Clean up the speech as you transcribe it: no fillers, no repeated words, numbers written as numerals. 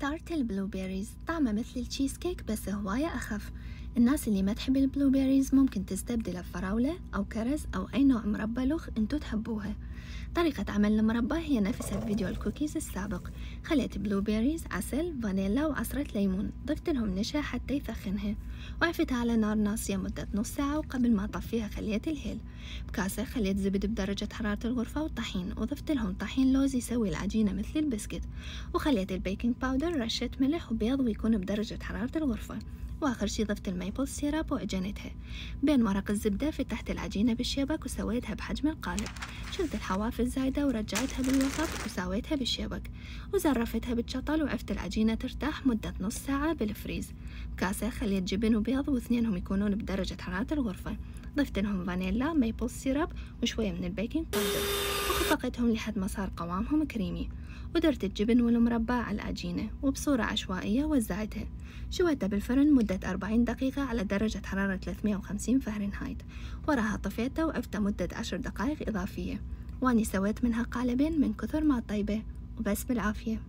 اخترت البلو بيريز. طعمه مثل التشيز كيك بس هواية أخف. الناس اللي ما تحب البلو بيريز ممكن تستبدله بفراولة أو كرز أو أي نوع مربى لوخ انتو تحبوها. طريقة عمل المربى هي نفسها في فيديو الكوكيز السابق. خليت بلو بيريز، عسل، فانيلا وعصرة ليمون، ضفت لهم نشا حتى يثخنها، وعفتها على نار ناصية مدة نص ساعة، وقبل ما أطفيها خليت الهيل. بكاسة خليت زبد بدرجة حرارة الغرفة وطحين، وضفت لهم طحين لوز يسوي العجينة مثل البسكت، وخليت البيكنج باودر، رشة ملح وبيض ويكون بدرجة حرارة الغرفة، واخر شي ضفت الميبل سيراب وعجنتها. بين ورق الزبدة فتحت العجينة بالشبك وسويتها بحجم القالب. شلت الحواف الزايدة ورجعتها بالوسط وسويتها بالشبك، وزرفتها بالشطل، وعفت العجينة ترتاح مدة نص ساعة بالفريز. بكاسة خليت جبن وبيض واثنينهم يكونون بدرجة حرارة الغرفة، ضفت لهم فانيلا، ميبل سيراب وشوية من البيكنج باودر، وخفقتهم لحد ما صار قوامهم كريمي، ودرت الجبن والمربى على العجينة وبصورة عشوائية وزعتها. شويتها بالفرن مدة 40 دقيقة على درجة حرارة 350 فahrenheit. وراها طفيتها وعفتها مدة 10 دقائق إضافية، واني سويت منها قالبين من كثر ما طيبة. وبس بالعافية.